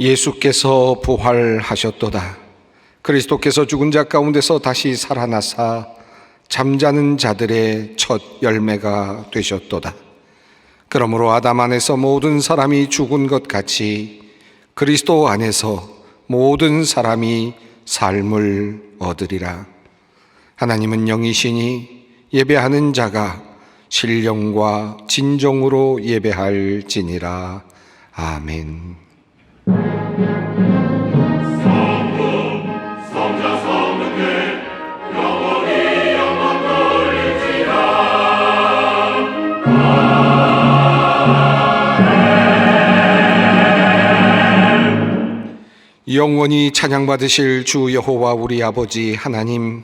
예수께서 부활하셨도다. 그리스도께서 죽은 자 가운데서 다시 살아나사 잠자는 자들의 첫 열매가 되셨도다. 그러므로 아담 안에서 모든 사람이 죽은 것 같이 그리스도 안에서 모든 사람이 삶을 얻으리라. 하나님은 영이시니 예배하는 자가 신령과 진정으로 예배할지니라. 아멘. 영원히 찬양받으실 주 여호와 우리 아버지 하나님,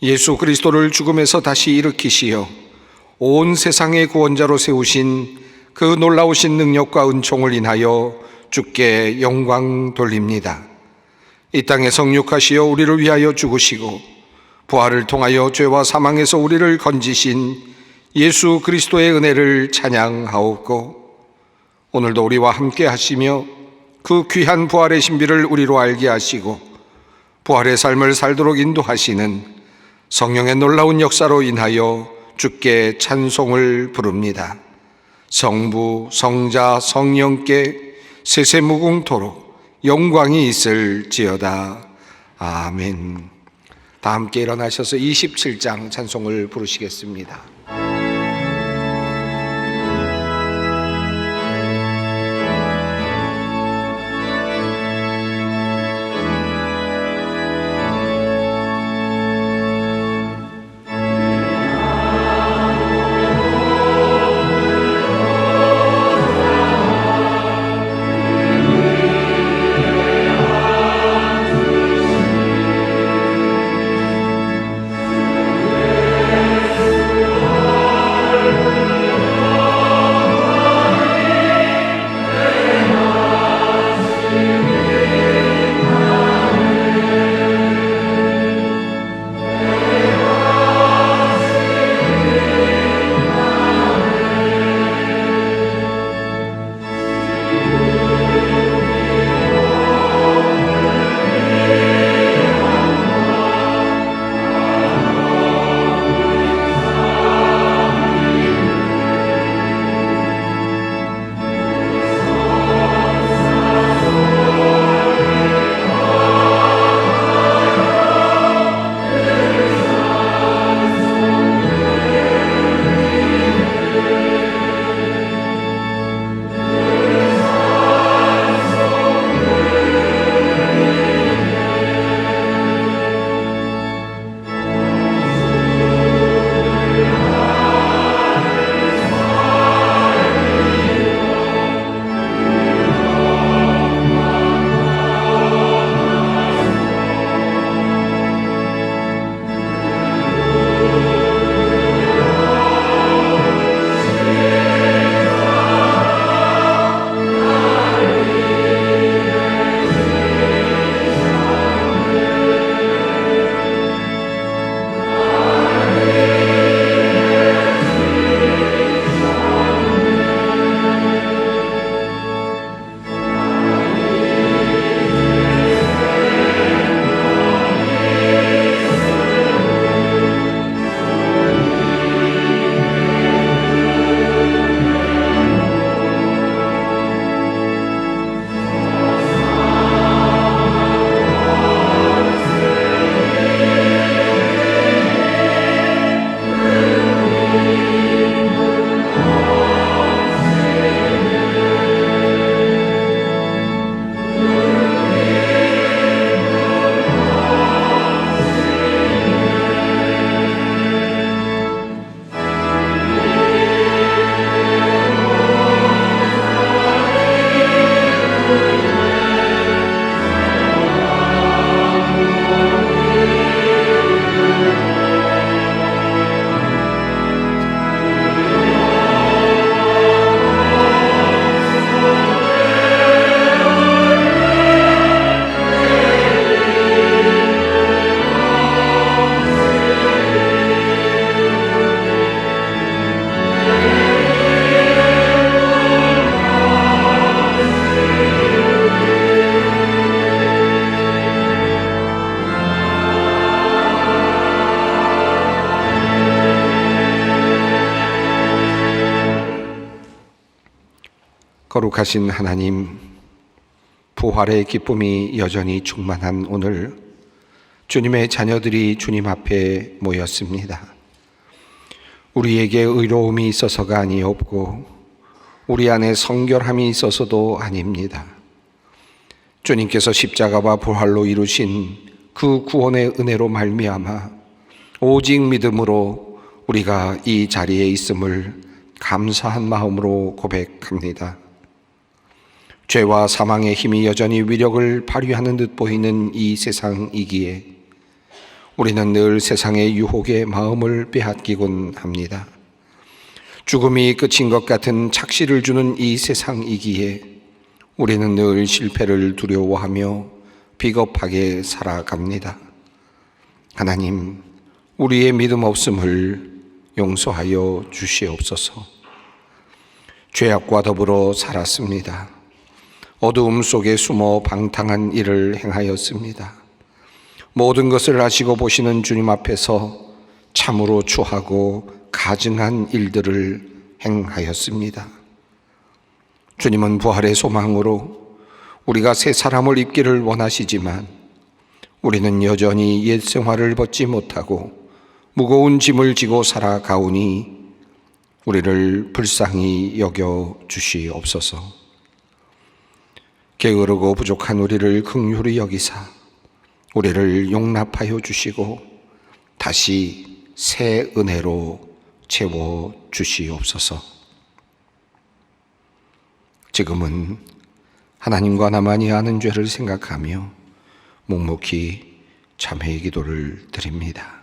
예수 그리스도를 죽음에서 다시 일으키시어 온 세상의 구원자로 세우신 그 놀라우신 능력과 은총을 인하여 주께 영광 돌립니다. 이 땅에 성육하시어 우리를 위하여 죽으시고 부활을 통하여 죄와 사망에서 우리를 건지신 예수 그리스도의 은혜를 찬양하옵고, 오늘도 우리와 함께 하시며 그 귀한 부활의 신비를 우리로 알게 하시고 부활의 삶을 살도록 인도하시는 성령의 놀라운 역사로 인하여 주께 찬송을 부릅니다. 성부, 성자, 성령께 세세무궁토록 영광이 있을지어다. 아멘. 다 함께 일어나셔서 27장 찬송을 부르시겠습니다. 거룩하신 하나님, 부활의 기쁨이 여전히 충만한 오늘 주님의 자녀들이 주님 앞에 모였습니다. 우리에게 의로움이 있어서가 아니었고 우리 안에 성결함이 있어서도 아닙니다. 주님께서 십자가와 부활로 이루신 그 구원의 은혜로 말미암아 오직 믿음으로 우리가 이 자리에 있음을 감사한 마음으로 고백합니다. 죄와 사망의 힘이 여전히 위력을 발휘하는 듯 보이는 이 세상이기에 우리는 늘 세상의 유혹에 마음을 빼앗기곤 합니다. 죽음이 끝인 것 같은 착시를 주는 이 세상이기에 우리는 늘 실패를 두려워하며 비겁하게 살아갑니다. 하나님, 우리의 믿음 없음을 용서하여 주시옵소서. 죄악과 더불어 살았습니다. 어두움 속에 숨어 방탕한 일을 행하였습니다. 모든 것을 아시고 보시는 주님 앞에서 참으로 추하고 가증한 일들을 행하였습니다. 주님은 부활의 소망으로 우리가 새 사람을 입기를 원하시지만 우리는 여전히 옛 생활을 벗지 못하고 무거운 짐을 지고 살아가오니 우리를 불쌍히 여겨 주시옵소서. 게으르고 부족한 우리를 긍휼히 여기사 우리를 용납하여 주시고 다시 새 은혜로 채워 주시옵소서. 지금은 하나님과 나만이 아는 죄를 생각하며 묵묵히 참회의 기도를 드립니다.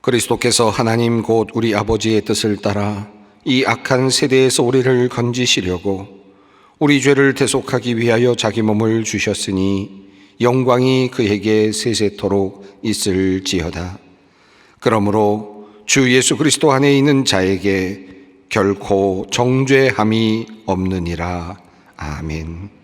그리스도께서 하나님 곧 우리 아버지의 뜻을 따라 이 악한 세대에서 우리를 건지시려고 우리 죄를 대속하기 위하여 자기 몸을 주셨으니 영광이 그에게 세세토록 있을지어다. 그러므로 주 예수 그리스도 안에 있는 자에게 결코 정죄함이 없느니라. 아멘.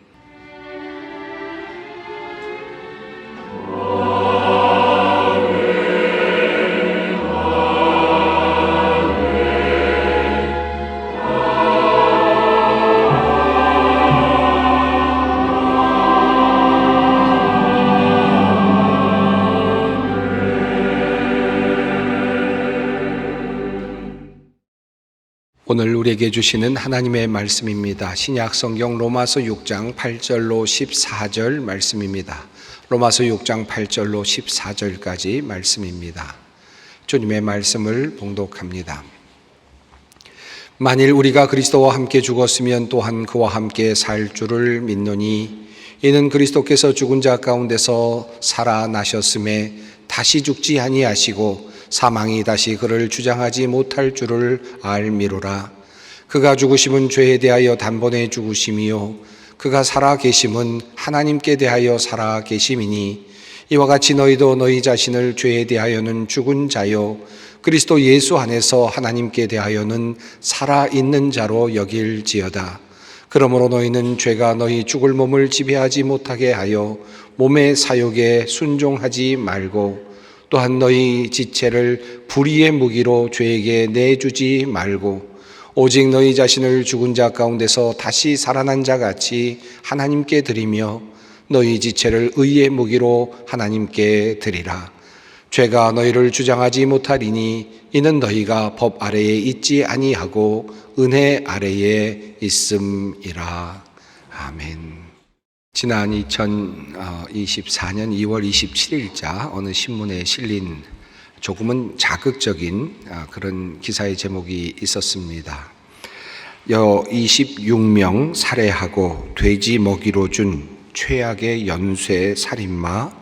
오늘 우리에게 주시는 하나님의 말씀입니다. 신약 성경 로마서 6장 8절로 14절 말씀입니다. 로마서 6장 8절로 14절까지 말씀입니다. 주님의 말씀을 봉독합니다. 만일 우리가 그리스도와 함께 죽었으면 또한 그와 함께 살 줄을 믿노니 이는 그리스도께서 죽은 자 가운데서 살아나셨음에 다시 죽지 아니하시고 사망이 다시 그를 주장하지 못할 줄을 알미로라. 그가 죽으심은 죄에 대하여 단번에 죽으심이요 그가 살아 계심은 하나님께 대하여 살아 계심이니 이와 같이 너희도 너희 자신을 죄에 대하여는 죽은 자요 그리스도 예수 안에서 하나님께 대하여는 살아있는 자로 여길지어다. 그러므로 너희는 죄가 너희 죽을 몸을 지배하지 못하게 하여 몸의 사욕에 순종하지 말고 또한 너희 지체를 불의의 무기로 죄에게 내주지 말고 오직 너희 자신을 죽은 자 가운데서 다시 살아난 자 같이 하나님께 드리며 너희 지체를 의의 무기로 하나님께 드리라. 죄가 너희를 주장하지 못하리니 이는 너희가 법 아래에 있지 아니하고 은혜 아래에 있음이라. 아멘. 지난 2024년 2월 27일자 어느 신문에 실린 조금은 자극적인 그런 기사의 제목이 있었습니다. 26명 살해하고 돼지 먹이로 준 최악의 연쇄 살인마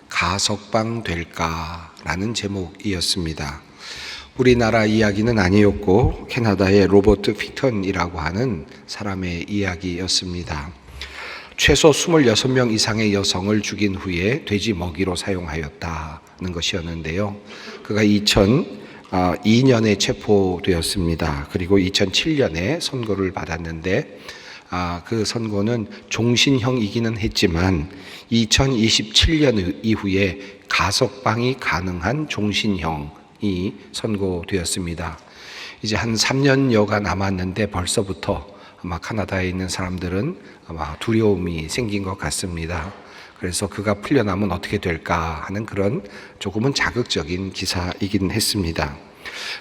가석방 될까라는 제목이었습니다. 우리나라 이야기는 아니었고 캐나다의 로버트 피턴이라고 하는 사람의 이야기였습니다. 최소 26명 이상의 여성을 죽인 후에 돼지 먹이로 사용하였다는 것이었는데요. 그가 2002년에 체포되었습니다. 그리고 2007년에 선고를 받았는데 그 선고는 종신형이기는 했지만 2027년 이후에 가석방이 가능한 종신형이 선고되었습니다. 이제 한 3년여가 남았는데 벌써부터 아마 카나다에 있는 사람들은 아마 두려움이 생긴 것 같습니다. 그래서 그가 풀려나면 어떻게 될까 하는 그런 조금은 자극적인 기사이긴 했습니다.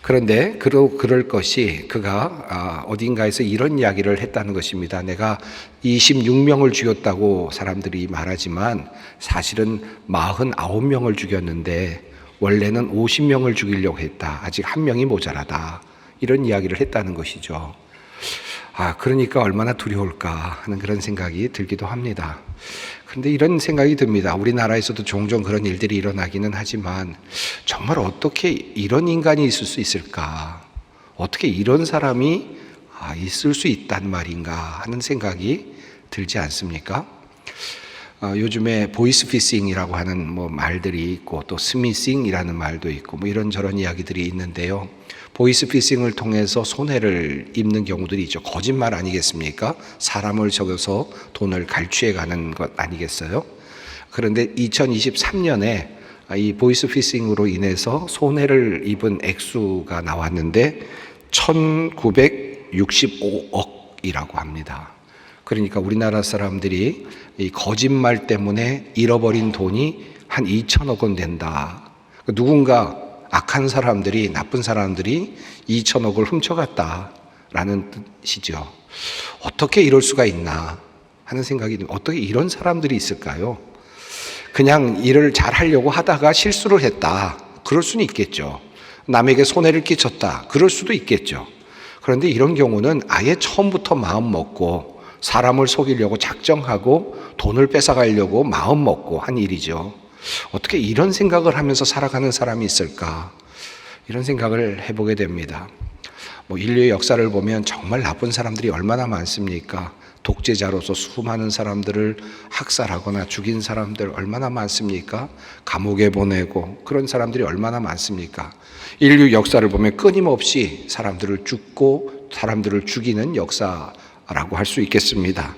그런데 그럴 것이 그가 어딘가에서 이런 이야기를 했다는 것입니다. 내가 26명을 죽였다고 사람들이 말하지만 사실은 49명을 죽였는데 원래는 50명을 죽이려고 했다. 아직 한 명이 모자라다. 이런 이야기를 했다는 것이죠. 그러니까 얼마나 두려울까 하는 그런 생각이 들기도 합니다. 그런데 이런 생각이 듭니다. 우리나라에서도 종종 그런 일들이 일어나기는 하지만 정말 어떻게 이런 인간이 있을 수 있을까? 어떻게 이런 사람이 있을 수 있단 말인가 하는 생각이 들지 않습니까? 요즘에 보이스피싱이라고 하는 말들이 있고 또 스미싱이라는 말도 있고 이런저런 이야기들이 있는데요. 보이스피싱을 통해서 손해를 입는 경우들이 있죠. 거짓말 아니겠습니까? 사람을 속여서 돈을 갈취해가는 것 아니겠어요? 그런데 2023년에 이 보이스피싱으로 인해서 손해를 입은 액수가 나왔는데 1965억이라고 합니다. 그러니까 우리나라 사람들이 이 거짓말 때문에 잃어버린 돈이 한 2천억 원 된다. 누군가 악한 사람들이, 나쁜 사람들이 2천억을 훔쳐갔다라는 뜻이죠. 어떻게 이럴 수가 있나 하는 생각이 듭니다. 어떻게 이런 사람들이 있을까요? 그냥 일을 잘 하려고 하다가 실수를 했다. 그럴 수는 있겠죠. 남에게 손해를 끼쳤다. 그럴 수도 있겠죠. 그런데 이런 경우는 아예 처음부터 마음 먹고 사람을 속이려고 작정하고 돈을 뺏어가려고 마음 먹고 한 일이죠. 어떻게 이런 생각을 하면서 살아가는 사람이 있을까? 이런 생각을 해보게 됩니다. 인류의 역사를 보면 정말 나쁜 사람들이 얼마나 많습니까? 독재자로서 수많은 사람들을 학살하거나 죽인 사람들 얼마나 많습니까? 감옥에 보내고 그런 사람들이 얼마나 많습니까? 인류 역사를 보면 끊임없이 사람들을 죽고 사람들을 죽이는 역사라고 할 수 있겠습니다.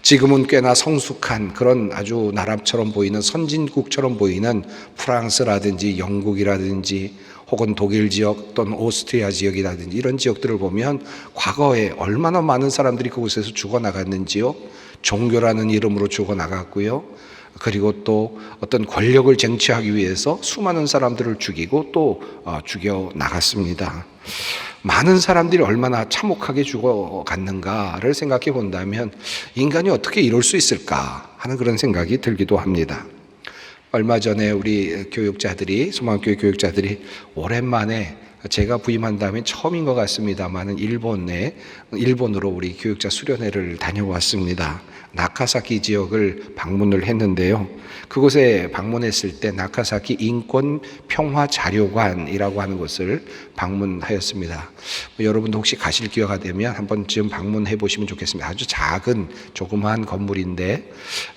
지금은 꽤나 성숙한 그런 아주 나라처럼 보이는 선진국처럼 보이는 프랑스라든지 영국이라든지 혹은 독일 지역 또는 오스트리아 지역이라든지 이런 지역들을 보면 과거에 얼마나 많은 사람들이 그곳에서 죽어나갔는지요. 종교라는 이름으로 죽어나갔고요. 그리고 또 어떤 권력을 쟁취하기 위해서 수많은 사람들을 죽이고 또 죽여나갔습니다. 많은 사람들이 얼마나 참혹하게 죽어갔는가를 생각해 본다면 인간이 어떻게 이럴 수 있을까 하는 그런 생각이 들기도 합니다. 얼마 전에 우리 교육자들이, 소망교회 교육자들이 오랜만에 제가 부임한 다음에 처음인 것 같습니다만 일본으로 우리 교육자 수련회를 다녀왔습니다. 나카사키 지역을 방문을 했는데요. 그곳에 방문했을 때 나카사키 인권평화자료관이라고 하는 곳을 방문하였습니다. 여러분도 혹시 가실 기회가 되면 한번 지금 방문해 보시면 좋겠습니다. 아주 작은 조그마한 건물인데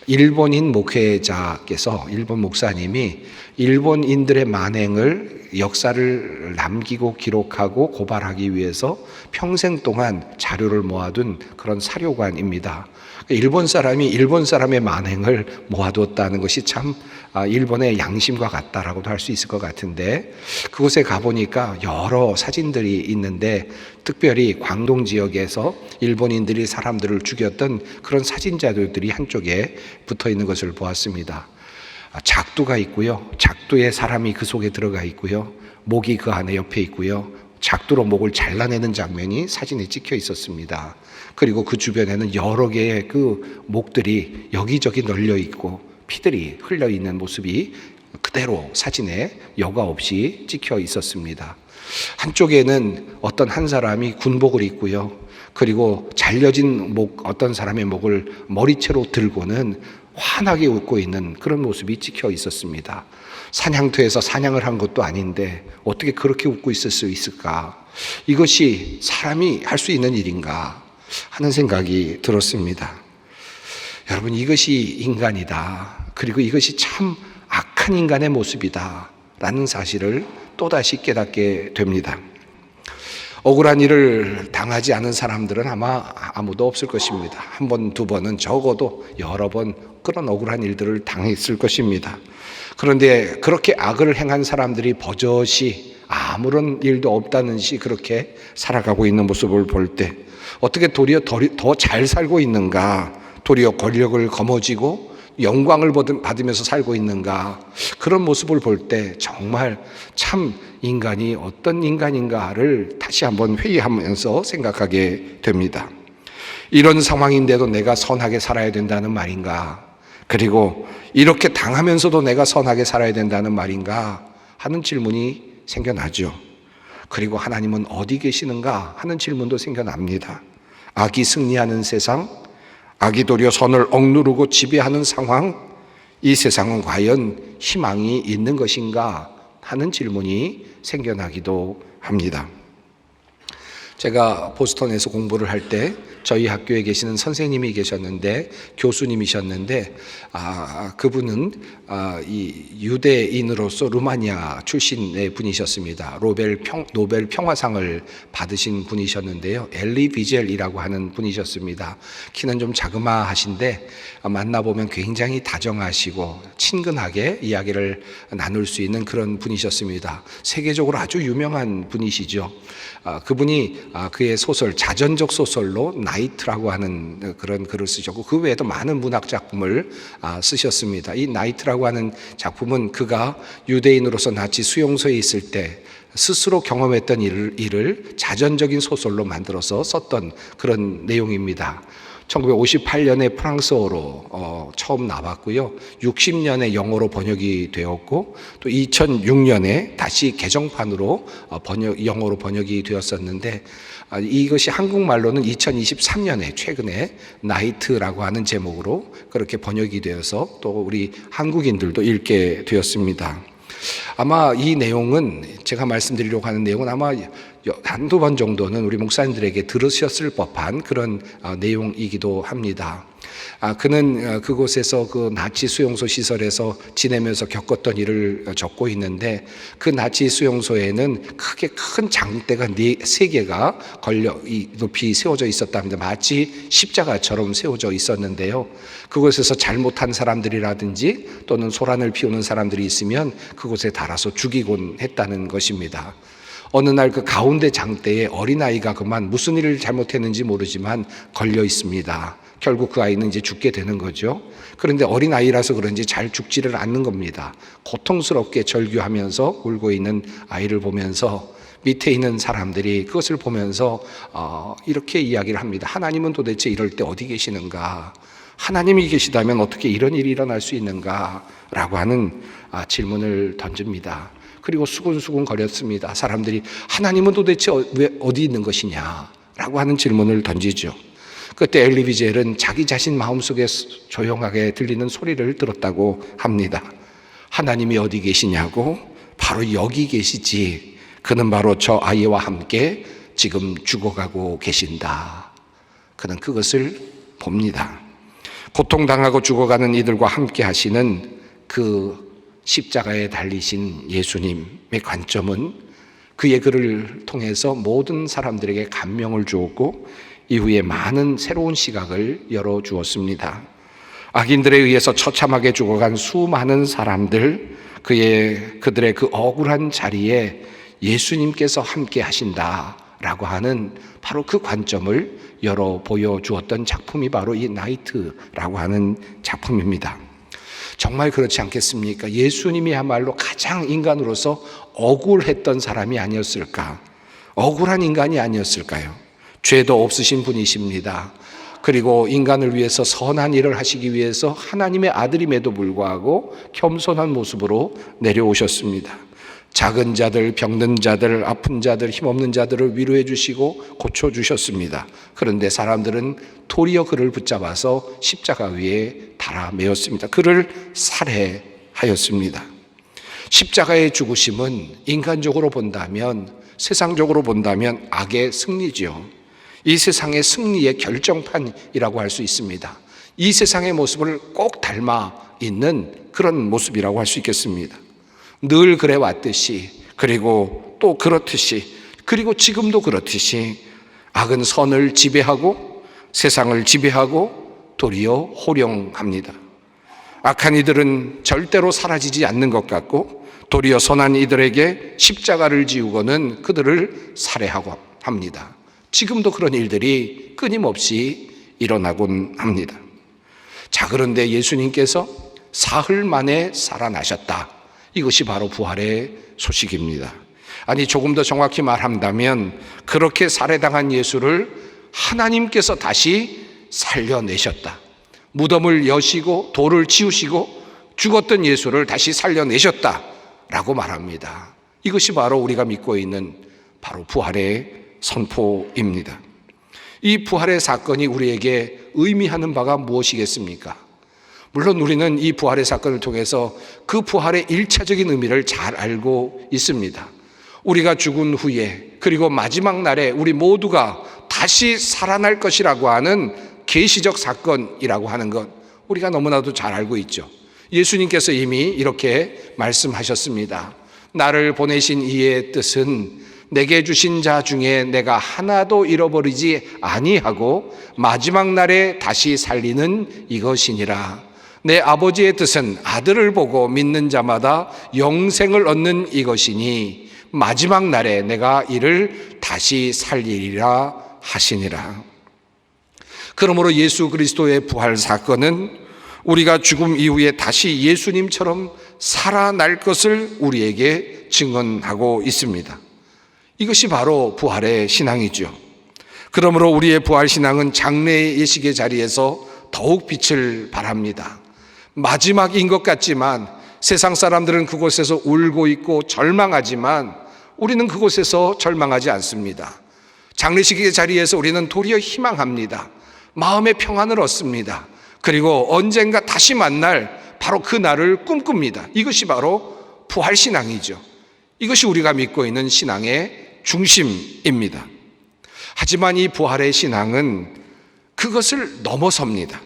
일본인 목회자께서, 일본 목사님이 일본인들의 만행을 역사를 남기고 기록하고 고발하기 위해서 평생 동안 자료를 모아둔 그런 사료관입니다. 일본 사람이 일본 사람의 만행을 모아두었다는 것이 참 일본의 양심과 같다라고도 할 수 있을 것 같은데, 그곳에 가보니까 여러 사진들이 있는데 특별히 광동 지역에서 일본인들이 사람들을 죽였던 그런 사진 자료들이 한쪽에 붙어 있는 것을 보았습니다. 작두가 있고요. 작두에 사람이 그 속에 들어가 있고요. 목이 그 안에 옆에 있고요. 작두로 목을 잘라내는 장면이 사진에 찍혀 있었습니다. 그리고 그 주변에는 여러 개의 그 목들이 여기저기 널려 있고 피들이 흘려 있는 모습이 그대로 사진에 여과 없이 찍혀 있었습니다. 한쪽에는 어떤 한 사람이 군복을 입고요. 그리고 잘려진 어떤 사람의 목을 머리채로 들고는 환하게 웃고 있는 그런 모습이 찍혀 있었습니다. 사냥터에서 사냥을 한 것도 아닌데 어떻게 그렇게 웃고 있을 수 있을까? 이것이 사람이 할 수 있는 일인가 하는 생각이 들었습니다. 여러분, 이것이 인간이다. 그리고 이것이 참 악한 인간의 모습이다 라는 사실을 또다시 깨닫게 됩니다. 억울한 일을 당하지 않은 사람들은 아마 아무도 없을 것입니다. 한 번, 두 번은 적어도 여러 번 그런 억울한 일들을 당했을 것입니다. 그런데 그렇게 악을 행한 사람들이 버젓이 아무런 일도 없다는 듯이 그렇게 살아가고 있는 모습을 볼 때 어떻게 도리어 더 잘 살고 있는가, 도리어 권력을 거머쥐고 영광을 받으면서 살고 있는가, 그런 모습을 볼 때 정말 참 인간이 어떤 인간인가를 다시 한번 회의하면서 생각하게 됩니다. 이런 상황인데도 내가 선하게 살아야 된다는 말인가, 그리고 이렇게 당하면서도 내가 선하게 살아야 된다는 말인가 하는 질문이 생겨나죠. 그리고 하나님은 어디 계시는가 하는 질문도 생겨납니다. 악이 승리하는 세상, 악이 도리어 선을 억누르고 지배하는 상황, 이 세상은 과연 희망이 있는 것인가 하는 질문이 생겨나기도 합니다. 제가 보스턴에서 공부를 할 때 저희 학교에 계시는 선생님이 계셨는데, 교수님이셨는데, 그분은 이 유대인으로서 루마니아 출신의 분이셨습니다. 노벨 평화상을 받으신 분이셨는데요. 엘리 비젤이라고 하는 분이셨습니다. 키는 좀 자그마하신데 만나보면 굉장히 다정하시고 친근하게 이야기를 나눌 수 있는 그런 분이셨습니다. 세계적으로 아주 유명한 분이시죠. 그분이 그의 소설, 자전적 소설로 나이트라고 하는 그런 글을 쓰셨고, 그 외에도 많은 문학 작품을 쓰셨습니다. 이 나이트라고 하는 작품은 그가 유대인으로서 나치 수용소에 있을 때 스스로 경험했던 일을 자전적인 소설로 만들어서 썼던 그런 내용입니다. 1958년에 프랑스어로 처음 나왔고요. 60년에 영어로 번역이 되었고, 또 2006년에 다시 개정판으로 영어로 번역이 되었었는데, 이것이 한국말로는 2023년에 최근에 나이트라고 하는 제목으로 그렇게 번역이 되어서 또 우리 한국인들도 읽게 되었습니다. 아마 이 내용은, 제가 말씀드리려고 하는 내용은 아마 한두 번 정도는 우리 목사님들에게 들으셨을 법한 그런 내용이기도 합니다. 그는 그곳에서 그 나치 수용소 시설에서 지내면서 겪었던 일을 적고 있는데, 그 나치 수용소에는 크게 큰 장대가 3개가 높이 세워져 있었답니다. 마치 십자가처럼 세워져 있었는데요. 그곳에서 잘못한 사람들이라든지 또는 소란을 피우는 사람들이 있으면 그곳에 달아서 죽이곤 했다는 것입니다. 어느 날 그 가운데 장대에 어린아이가 그만 무슨 일을 잘못했는지 모르지만 걸려 있습니다. 결국 그 아이는 이제 죽게 되는 거죠. 그런데 어린아이라서 그런지 잘 죽지를 않는 겁니다. 고통스럽게 절규하면서 울고 있는 아이를 보면서 밑에 있는 사람들이 그것을 보면서 이렇게 이야기를 합니다. 하나님은 도대체 이럴 때 어디 계시는가? 하나님이 계시다면 어떻게 이런 일이 일어날 수 있는가? 라고 하는 질문을 던집니다. 그리고 수군수군 거렸습니다. 사람들이 하나님은 도대체 왜 어디 있는 것이냐? 라고 하는 질문을 던지죠. 그때 엘리 비젤은 자기 자신 마음속에 조용하게 들리는 소리를 들었다고 합니다. 하나님이 어디 계시냐고? 바로 여기 계시지. 그는 바로 저 아이와 함께 지금 죽어가고 계신다. 그는 그것을 봅니다. 고통당하고 죽어가는 이들과 함께 하시는 그 십자가에 달리신 예수님의 관점은 그의 글을 통해서 모든 사람들에게 감명을 주었고, 이후에 많은 새로운 시각을 열어주었습니다. 악인들에 의해서 처참하게 죽어간 수많은 사람들, 그들의 그 억울한 자리에 예수님께서 함께 하신다라고 하는 바로 그 관점을 열어 보여주었던 작품이 바로 이 나이트라고 하는 작품입니다. 정말 그렇지 않겠습니까? 예수님이야말로 가장 인간으로서 억울했던 사람이 아니었을까? 억울한 인간이 아니었을까요? 죄도 없으신 분이십니다. 그리고 인간을 위해서 선한 일을 하시기 위해서 하나님의 아들임에도 불구하고 겸손한 모습으로 내려오셨습니다. 작은 자들, 병든 자들, 아픈 자들, 힘없는 자들을 위로해 주시고 고쳐주셨습니다. 그런데 사람들은 도리어 그를 붙잡아서 십자가 위에 달아 메었습니다. 그를 살해하였습니다. 십자가의 죽으심은 인간적으로 본다면, 세상적으로 본다면 악의 승리죠. 이 세상의 승리의 결정판이라고 할 수 있습니다. 이 세상의 모습을 꼭 닮아 있는 그런 모습이라고 할 수 있겠습니다. 늘 그래 왔듯이, 그리고 또 그렇듯이, 그리고 지금도 그렇듯이 악은 선을 지배하고 세상을 지배하고 도리어 호령합니다. 악한 이들은 절대로 사라지지 않는 것 같고 도리어 선한 이들에게 십자가를 지우고는 그들을 살해하고 합니다. 지금도 그런 일들이 끊임없이 일어나곤 합니다. 자, 그런데 예수님께서 사흘 만에 살아나셨다. 이것이 바로 부활의 소식입니다. 아니, 조금 더 정확히 말한다면 그렇게 살해당한 예수를 하나님께서 다시 살려내셨다. 무덤을 여시고 돌을 치우시고 죽었던 예수를 다시 살려내셨다라고 말합니다. 이것이 바로 우리가 믿고 있는 바로 부활의 선포입니다. 이 부활의 사건이 우리에게 의미하는 바가 무엇이겠습니까? 물론 우리는 이 부활의 사건을 통해서 그 부활의 일차적인 의미를 잘 알고 있습니다. 우리가 죽은 후에 그리고 마지막 날에 우리 모두가 다시 살아날 것이라고 하는 계시적 사건이라고 하는 것 우리가 너무나도 잘 알고 있죠. 예수님께서 이미 이렇게 말씀하셨습니다. 나를 보내신 이의 뜻은 내게 주신 자 중에 내가 하나도 잃어버리지 아니하고 마지막 날에 다시 살리는 이것이니라. 내 아버지의 뜻은 아들을 보고 믿는 자마다 영생을 얻는 이것이니 마지막 날에 내가 이를 다시 살리리라 하시니라. 그러므로 예수 그리스도의 부활 사건은 우리가 죽음 이후에 다시 예수님처럼 살아날 것을 우리에게 증언하고 있습니다. 이것이 바로 부활의 신앙이죠. 그러므로 우리의 부활 신앙은 장래의 예식의 자리에서 더욱 빛을 발합니다. 마지막인 것 같지만 세상 사람들은 그곳에서 울고 있고 절망하지만 우리는 그곳에서 절망하지 않습니다. 장례식의 자리에서 우리는 도리어 희망합니다. 마음의 평안을 얻습니다. 그리고 언젠가 다시 만날 바로 그 날을 꿈꿉니다. 이것이 바로 부활신앙이죠. 이것이 우리가 믿고 있는 신앙의 중심입니다. 하지만 이 부활의 신앙은 그것을 넘어섭니다.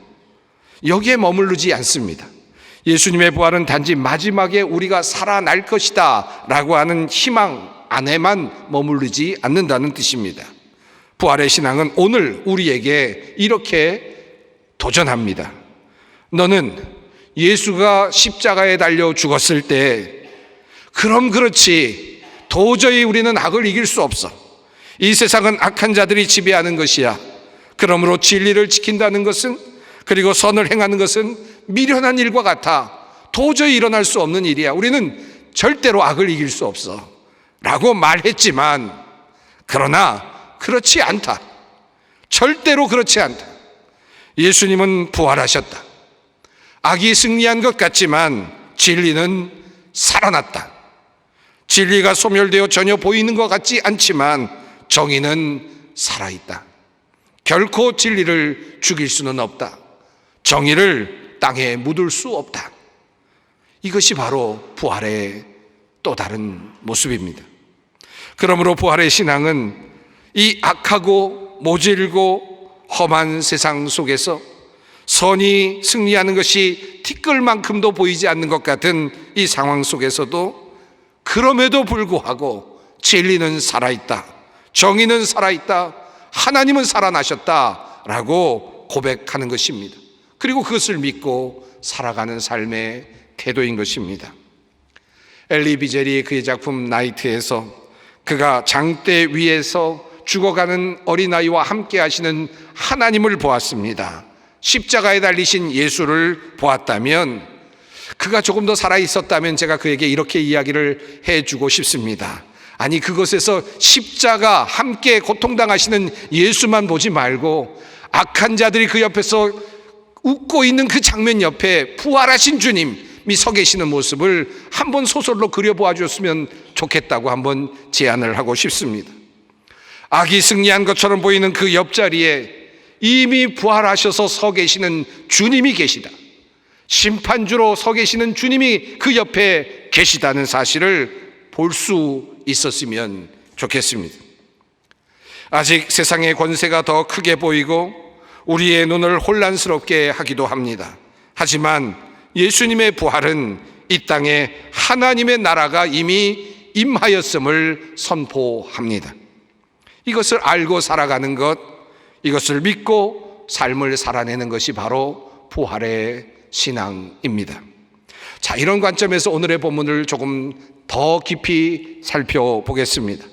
여기에 머무르지 않습니다. 예수님의 부활은 단지 마지막에 우리가 살아날 것이다 라고 하는 희망 안에만 머무르지 않는다는 뜻입니다. 부활의 신앙은 오늘 우리에게 이렇게 도전합니다. 너는 예수가 십자가에 달려 죽었을 때 그럼 그렇지 도저히 우리는 악을 이길 수 없어. 이 세상은 악한 자들이 지배하는 것이야. 그러므로 진리를 지킨다는 것은 그리고 선을 행하는 것은 미련한 일과 같아. 도저히 일어날 수 없는 일이야. 우리는 절대로 악을 이길 수 없어 라고 말했지만 그러나 그렇지 않다. 절대로 그렇지 않다. 예수님은 부활하셨다. 악이 승리한 것 같지만 진리는 살아났다. 진리가 소멸되어 전혀 보이는 것 같지 않지만 정의는 살아있다. 결코 진리를 죽일 수는 없다. 정의를 땅에 묻을 수 없다. 이것이 바로 부활의 또 다른 모습입니다. 그러므로 부활의 신앙은 이 악하고 모질고 험한 세상 속에서 선이 승리하는 것이 티끌만큼도 보이지 않는 것 같은 이 상황 속에서도 그럼에도 불구하고 진리는 살아있다. 정의는 살아있다. 하나님은 살아나셨다라고 고백하는 것입니다. 그리고 그것을 믿고 살아가는 삶의 태도인 것입니다. 엘리 비젤이 그의 작품 나이트에서 그가 장대 위에서 죽어가는 어린아이와 함께 하시는 하나님을 보았습니다. 십자가에 달리신 예수를 보았다면 그가 조금 더 살아있었다면 제가 그에게 이렇게 이야기를 해주고 싶습니다. 아니 그것에서 십자가 함께 고통당하시는 예수만 보지 말고 악한 자들이 그 옆에서 웃고 있는 그 장면 옆에 부활하신 주님이 서 계시는 모습을 한번 소설로 그려보아 줬으면 좋겠다고 한번 제안을 하고 싶습니다. 악이 승리한 것처럼 보이는 그 옆자리에 이미 부활하셔서 서 계시는 주님이 계시다. 심판주로 서 계시는 주님이 그 옆에 계시다는 사실을 볼 수 있었으면 좋겠습니다. 아직 세상의 권세가 더 크게 보이고 우리의 눈을 혼란스럽게 하기도 합니다. 하지만 예수님의 부활은 이 땅에 하나님의 나라가 이미 임하였음을 선포합니다. 이것을 알고 살아가는 것, 이것을 믿고 삶을 살아내는 것이 바로 부활의 신앙입니다. 자, 이런 관점에서 오늘의 본문을 조금 더 깊이 살펴보겠습니다.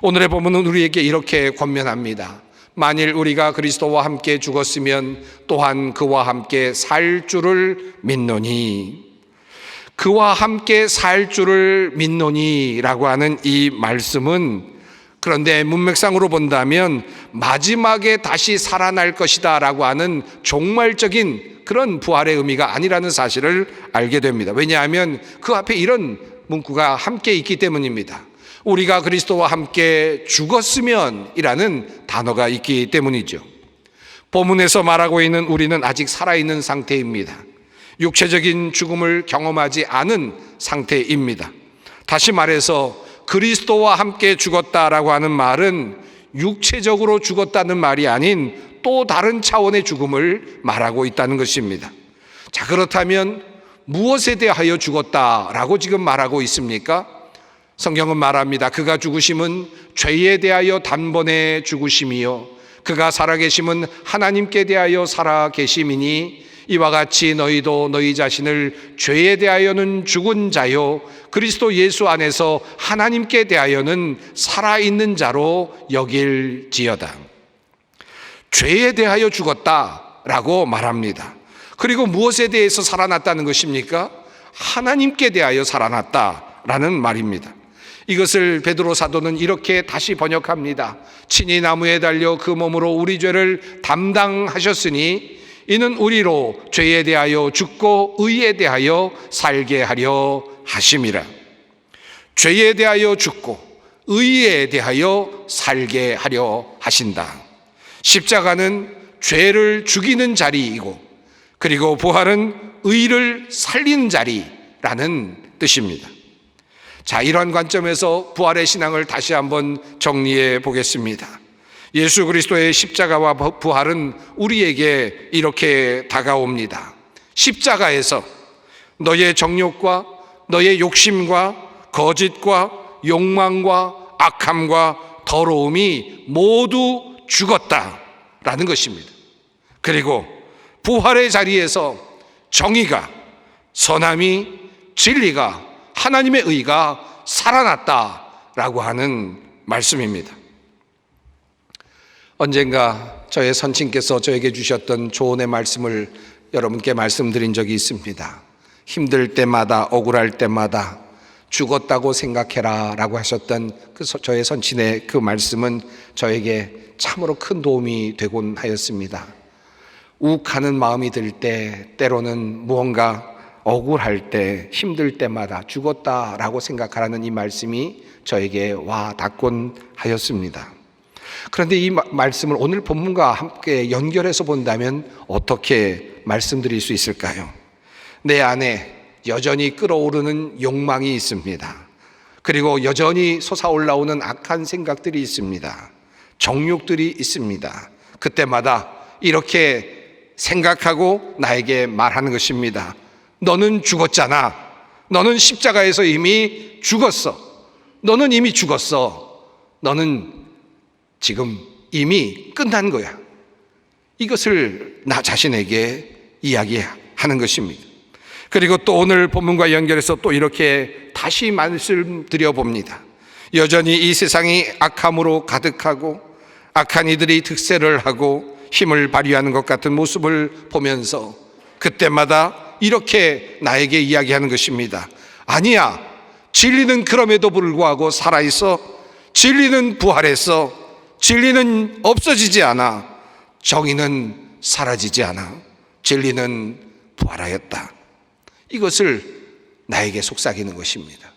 오늘의 본문은 우리에게 이렇게 권면합니다. 만일 우리가 그리스도와 함께 죽었으면 또한 그와 함께 살 줄을 믿노니, 그와 함께 살 줄을 믿노니 라고 하는 이 말씀은, 그런데 문맥상으로 본다면 마지막에 다시 살아날 것이다 라고 하는 종말적인 그런 부활의 의미가 아니라는 사실을 알게 됩니다. 왜냐하면 그 앞에 이런 문구가 함께 있기 때문입니다. 우리가 그리스도와 함께 죽었으면 이라는 단어가 있기 때문이죠. 본문에서 말하고 있는 우리는 아직 살아있는 상태입니다. 육체적인 죽음을 경험하지 않은 상태입니다. 다시 말해서 그리스도와 함께 죽었다라고 하는 말은 육체적으로 죽었다는 말이 아닌 또 다른 차원의 죽음을 말하고 있다는 것입니다. 자, 그렇다면 무엇에 대하여 죽었다라고 지금 말하고 있습니까? 성경은 말합니다. 그가 죽으심은 죄에 대하여 단번에 죽으심이요 그가 살아계심은 하나님께 대하여 살아계심이니 이와 같이 너희도 너희 자신을 죄에 대하여는 죽은 자요 그리스도 예수 안에서 하나님께 대하여는 살아있는 자로 여길지어다. 죄에 대하여 죽었다라고 말합니다. 그리고 무엇에 대해서 살아났다는 것입니까? 하나님께 대하여 살아났다라는 말입니다. 이것을 베드로 사도는 이렇게 다시 번역합니다. 친히 나무에 달려 그 몸으로 우리 죄를 담당하셨으니 이는 우리로 죄에 대하여 죽고 의에 대하여 살게 하려 하심이라. 죄에 대하여 죽고 의에 대하여 살게 하려 하신다. 십자가는 죄를 죽이는 자리이고 그리고 부활은 의를 살리는 자리라는 뜻입니다. 자, 이러한 관점에서 부활의 신앙을 다시 한번 정리해 보겠습니다. 예수 그리스도의 십자가와 부활은 우리에게 이렇게 다가옵니다. 십자가에서 너의 정욕과 너의 욕심과 거짓과 욕망과 악함과 더러움이 모두 죽었다라는 것입니다. 그리고 부활의 자리에서 정의가, 선함이, 진리가, 하나님의 의가 살아났다라고 하는 말씀입니다. 언젠가 저의 선친께서 저에게 주셨던 조언의 말씀을 여러분께 말씀드린 적이 있습니다. 힘들 때마다, 억울할 때마다 죽었다고 생각해라 라고 하셨던 저의 선친의 그 말씀은 저에게 참으로 큰 도움이 되곤 하였습니다. 욱하는 마음이 들 때, 때로는 무언가 억울할 때, 힘들 때마다 죽었다라고 생각하라는 이 말씀이 저에게 와 닿곤 하였습니다. 그런데 이 말씀을 오늘 본문과 함께 연결해서 본다면 어떻게 말씀드릴 수 있을까요? 내 안에 여전히 끓어오르는 욕망이 있습니다. 그리고 여전히 솟아올라오는 악한 생각들이 있습니다. 정욕들이 있습니다. 그때마다 이렇게 생각하고 나에게 말하는 것입니다. 너는 죽었잖아. 너는 십자가에서 이미 죽었어. 너는 이미 죽었어. 너는 지금 이미 끝난 거야. 이것을 나 자신에게 이야기하는 것입니다. 그리고 또 오늘 본문과 연결해서 또 이렇게 다시 말씀드려 봅니다. 여전히 이 세상이 악함으로 가득하고 악한 이들이 득세를 하고 힘을 발휘하는 것 같은 모습을 보면서 그때마다 이렇게 나에게 이야기하는 것입니다. 아니야, 진리는 그럼에도 불구하고 살아있어. 진리는 부활했어. 진리는 없어지지 않아. 정의는 사라지지 않아. 진리는 부활하였다. 이것을 나에게 속삭이는 것입니다.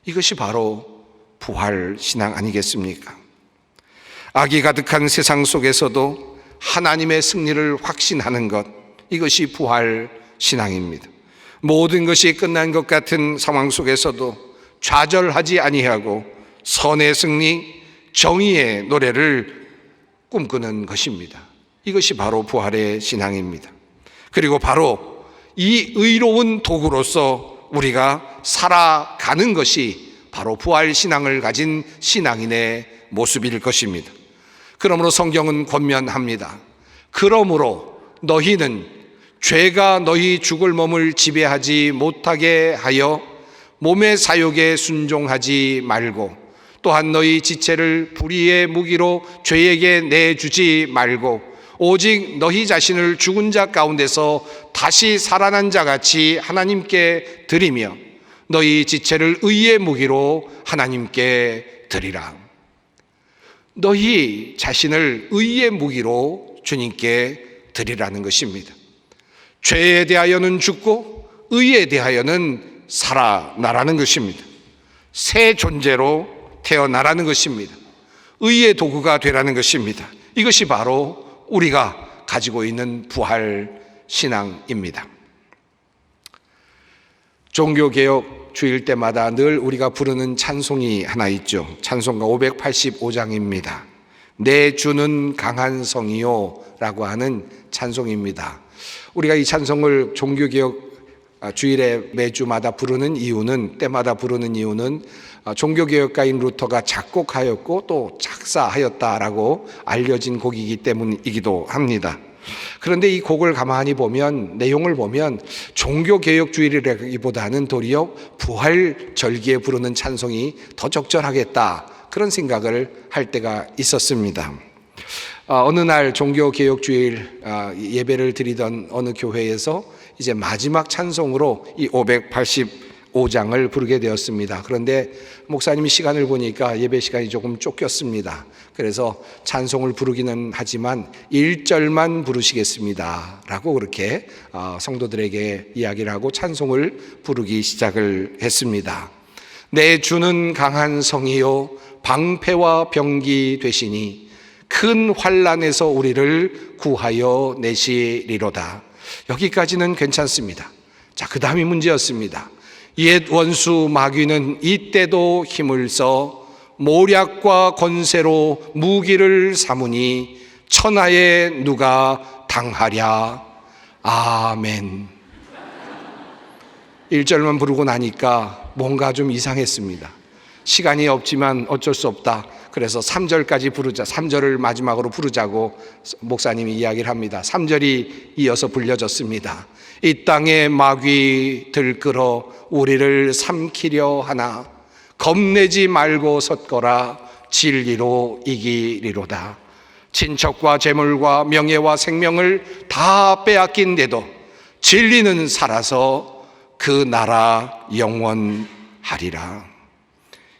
이것이 바로 부활 신앙 아니겠습니까? 악이 가득한 세상 속에서도 하나님의 승리를 확신하는 것, 이것이 부활 신앙입니다. 모든 것이 끝난 것 같은 상황 속에서도 좌절하지 아니하고 선의 승리, 정의의 노래를 꿈꾸는 것입니다. 이것이 바로 부활의 신앙입니다. 그리고 바로 이 의로운 도구로서 우리가 살아가는 것이 바로 부활 신앙을 가진 신앙인의 모습일 것입니다. 그러므로 성경은 권면합니다. 그러므로 너희는 죄가 너희 죽을 몸을 지배하지 못하게 하여 몸의 사욕에 순종하지 말고, 또한 너희 지체를 불의의 무기로 죄에게 내주지 말고, 오직 너희 자신을 죽은 자 가운데서 다시 살아난 자 같이 하나님께 드리며 너희 지체를 의의 무기로 하나님께 드리라. 너희 자신을 의의 무기로 주님께 드리라는 것입니다. 죄에 대하여는 죽고 의에 대하여는 살아나라는 것입니다. 새 존재로 태어나라는 것입니다. 의의 도구가 되라는 것입니다. 이것이 바로 우리가 가지고 있는 부활 신앙입니다. 종교개혁 주일 때마다 늘 우리가 부르는 찬송이 하나 있죠. 찬송가 585장입니다. 내 주는 강한 성이요 라고 하는 찬송입니다. 우리가 이 찬송을 종교개혁 주일에 매주마다 부르는 이유는, 때마다 부르는 이유는 종교개혁가인 루터가 작곡하였고 또 작사하였다라고 알려진 곡이기 때문이기도 합니다. 그런데 이 곡을 가만히 보면, 내용을 보면 종교개혁 주일이라기보다는 도리어 부활절기에 부르는 찬송이 더 적절하겠다, 그런 생각을 할 때가 있었습니다. 어느 날 종교개혁주일 예배를 드리던 어느 교회에서 이제 마지막 찬송으로 이 585장을 부르게 되었습니다. 그런데 목사님이 시간을 보니까 예배 시간이 조금 쫓겼습니다. 그래서 찬송을 부르기는 하지만 1절만 부르시겠습니다 라고 그렇게 성도들에게 이야기를 하고 찬송을 부르기 시작을 했습니다. 내 주는 강한 성이요 방패와 병기 되시니 큰 환난에서 우리를 구하여 내시리로다. 여기까지는 괜찮습니다. 자, 그 다음이 문제였습니다. 옛 원수 마귀는 이때도 힘을 써 모략과 권세로 무기를 삼으니 천하에 누가 당하랴. 아멘. 1절만 부르고 나니까 뭔가 좀 이상했습니다. 시간이 없지만 어쩔 수 없다. 그래서 3절까지 부르자, 3절을 마지막으로 부르자고 목사님이 이야기를 합니다. 3절이 이어서 불려졌습니다. 이 땅에 마귀 들끓어 우리를 삼키려 하나 겁내지 말고 섰거라. 진리로 이기리로다. 친척과 재물과 명예와 생명을 다 빼앗긴데도 진리는 살아서 그 나라 영원하리라.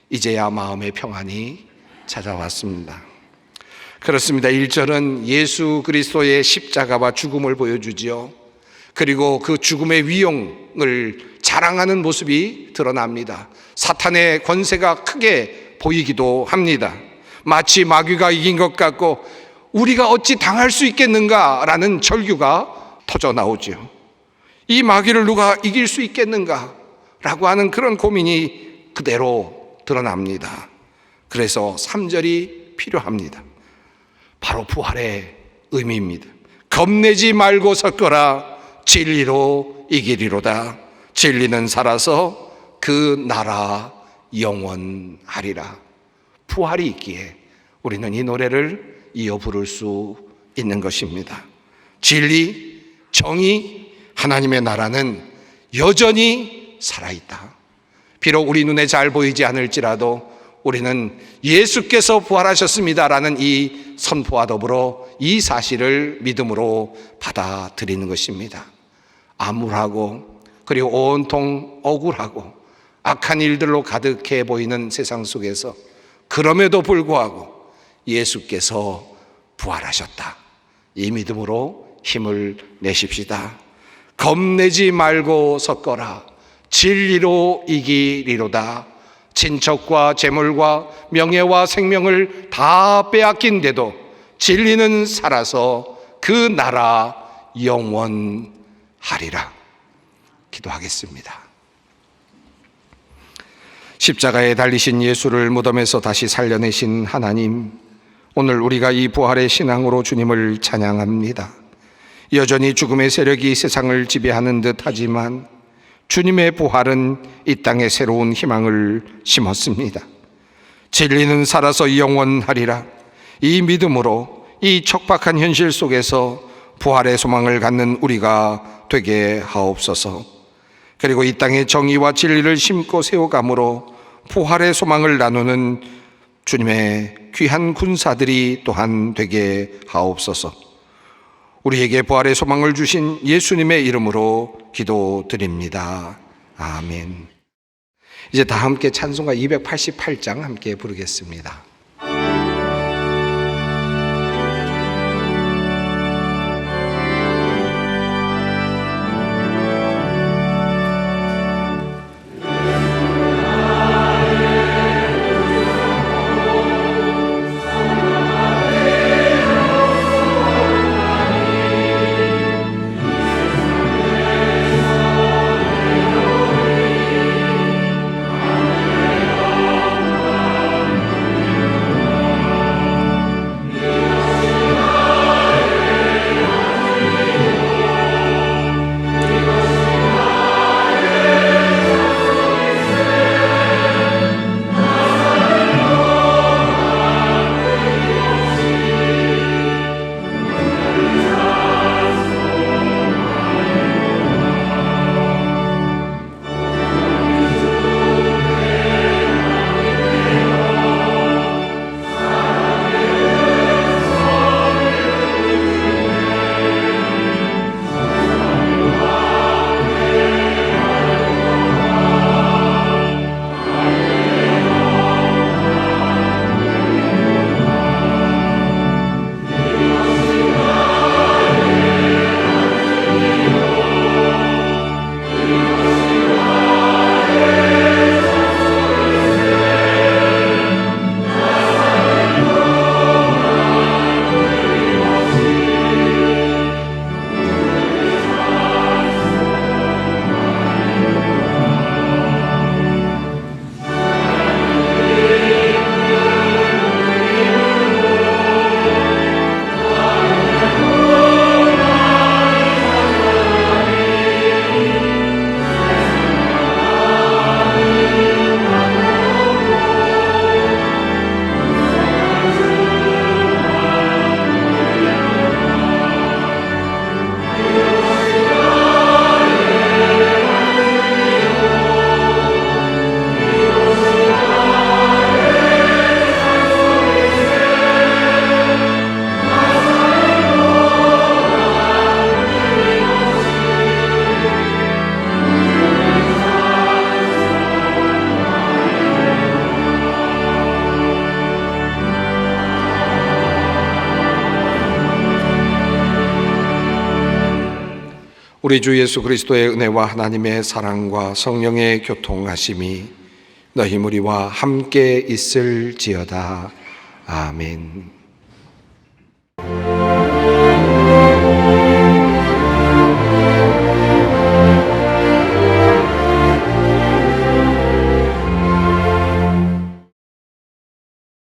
이제야 마음의 평안이 찾아왔습니다. 그렇습니다. 1절은 예수 그리스도의 십자가와 죽음을 보여주지요. 그리고 그 죽음의 위용을 자랑하는 모습이 드러납니다. 사탄의 권세가 크게 보이기도 합니다. 마치 마귀가 이긴 것 같고 우리가 어찌 당할 수 있겠는가라는 절규가 터져 나오죠. 이 마귀를 누가 이길 수 있겠는가라고 하는 그런 고민이 그대로 드러납니다. 그래서 3절이 필요합니다. 바로 부활의 의미입니다. 겁내지 말고 섰거라. 진리로 이기리로다. 진리는 살아서 그 나라 영원하리라. 부활이 있기에 우리는 이 노래를 이어 부를 수 있는 것입니다. 진리, 정의, 하나님의 나라는 여전히 살아있다. 비록 우리 눈에 잘 보이지 않을지라도 우리는 예수께서 부활하셨습니다라는 이 선포와 더불어 이 사실을 믿음으로 받아들이는 것입니다. 암울하고 그리고 온통 억울하고 악한 일들로 가득해 보이는 세상 속에서 그럼에도 불구하고 예수께서 부활하셨다. 이 믿음으로 힘을 내십시다. 겁내지 말고 섰거라. 진리로 이기리로다. 친척과 재물과 명예와 생명을 다 빼앗긴데도 진리는 살아서 그 나라 영원하리라. 기도하겠습니다. 십자가에 달리신 예수를 무덤에서 다시 살려내신 하나님, 오늘 우리가 이 부활의 신앙으로 주님을 찬양합니다. 여전히 죽음의 세력이 세상을 지배하는 듯 하지만 주님의 부활은 이 땅에 새로운 희망을 심었습니다. 진리는 살아서 영원하리라. 이 믿음으로 이 척박한 현실 속에서 부활의 소망을 갖는 우리가 되게 하옵소서. 그리고 이 땅에 정의와 진리를 심고 세워감으로 부활의 소망을 나누는 주님의 귀한 군사들이 또한 되게 하옵소서. 우리에게 부활의 소망을 주신 예수님의 이름으로 기도드립니다. 아멘. 이제 다 함께 찬송가 288장 함께 부르겠습니다. 우리 주 예수 그리스도의 은혜와 하나님의 사랑과 성령의 교통하심이 너희 무리와 함께 있을지어다. 아멘.